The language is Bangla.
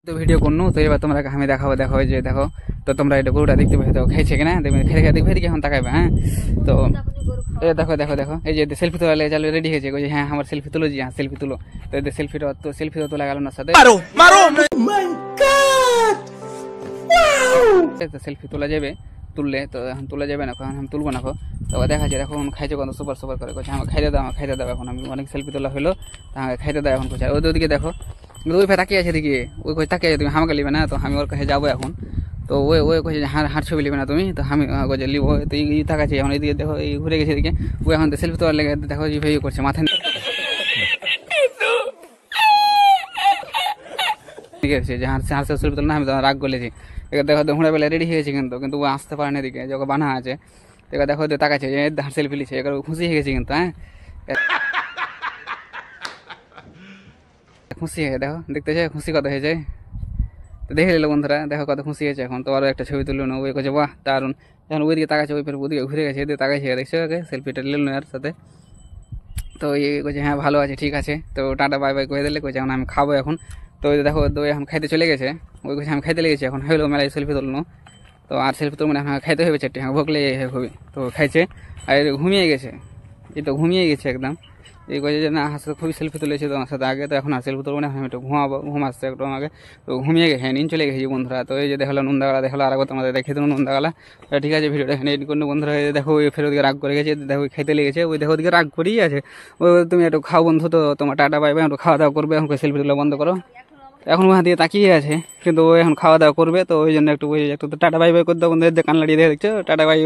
তো ভিডিও করনু তো এবার তোমরা আমি দেখাবো দেখো যে দেখো তো তোমরা এটা গরুটা দেখতে পাচ্ছ খাইছে কিনা দেখবে খেয়ে খেয়ে দেখবে এখন তাকাইবে হ্যাঁ তো এই দেখো দেখো দেখো এই যে সেলফি তোলা চালু রেডি হয়েছে কইছে হ্যাঁ আমার সেলফি তুলো জি হ্যাঁ সেলফি তুলো তো এই সেলফিটা তো সেলফি তো তোলা গেল না সাথে মারো মারো মাই গড ওয়াও সেলফি তোলা যাবে তুললে তো এখন তোলা যাবে না এখন আমি তুলবো না তো দেখা যায় এখন খাইছে কত সুপার সুপার করে কইছে আমার খাইতে দাও এখন আমি অনেক সেলফি তোলা হলো তাহলে খাইতে দাও এখন কইছে ওইদিকে দেখো ওই ভাই তাকিয়ে আছে দিকে ওই কই তাকিয়ে আছে তুমি আমাকে লিবে না তো আমি ওর কাছে যাবো এখন তো ওই ওই কইছে হার ছবি লিবে না তুমি তো আমি কইছে লিবো তো এই তাকাচ্ছে এখন এইদিকে দেখো এই ঘুরে গেছে এদিকে ওই এখন সেলফি তোলার লেগে দেখো এই ভাই করছে মাথা ঠিক আছে যে হার সেলফি তোলা না আমি রাগ গলেছি এবার দেখো ঘোড়া বেলা রেডি হয়ে গেছে কিন্তু ও আসতে পারে না এদিকে যখন বানা আছে এবার দেখো তাকাচ্ছে যে হার সেলফি লিছে এবার খুশি হয়ে গেছে কিন্তু হ্যাঁ খুশি হয়ে দেখো দেখতেছে খুশি কত হয়েছে তো দেখে নিল বন্ধুরা দেখো কত খুশি হয়েছে এখন তো আরো একটা ছবি তুললো না ওই কাছে বাহ দারুন এখন ওইদিকে তাকাচ্ছে ওই ফের ওদিকে ঘুরে গেছে এদিকে তাকাইছে দেখছো ওকে সেলফিটা নিল এর সাথে তো এই কইছে হ্যাঁ ভালো আছে ঠিক আছে তো টাটা বাই বাই করে দিলে কইছে এখন আমি খাবো এখন তো ওই দেখো দই এখন খাইতে চলে গেছে ওই কইছে আমি খাইতে লেগেছি এখন হইলো মেলায় সেলফি তুললো তো আর সেলফি তুলবো না এখন খাইতে হবে চারটে হ্যাঁ ভোগ লেগে হবে তো খাইছে আর ঘুমিয়ে গেছে এই তো ঘুমিয়ে গেছে একদম এই কইছে যে না আমার সাথে খুবই সেলফি তুলেছি তোমার সাথে আগে তো এখন আর সেলফি তুলবো না আমি একটু ঘুমাবো আসছে একটু আমাকে তো ঘুমিয়ে গেছে নিন চলে গেছি বন্ধুরা তো এই যে দেখলো নন্দাগালা দেখলো আর আগে তোমাদের দেখে দিল নন্দাগালা ঠিক আছে ভিডিওটা এখানে এডিট করলো বন্ধুরা দেখো ওই ফের ওদিকে রাগ করে গেছে দেখো খাইতে লেগেছে ওই দেখো ওদিকে রাগ করেই আছে ওই তুমি একটু খাও বন্ধু তো তোমার টাটা পাইবে একটু খাওয়া দাওয়া করবে এখন সেলফি তুলা বন্ধ করো এখন ওখান দিয়ে তাকিয়ে আছে কিন্তু ও এখন খাওয়া দাওয়া করবে তো ওই জন্য একটু টাটা বাই বাই করে দাও বন্ধু কান লাড়িয়ে দেখছো টাটা বাই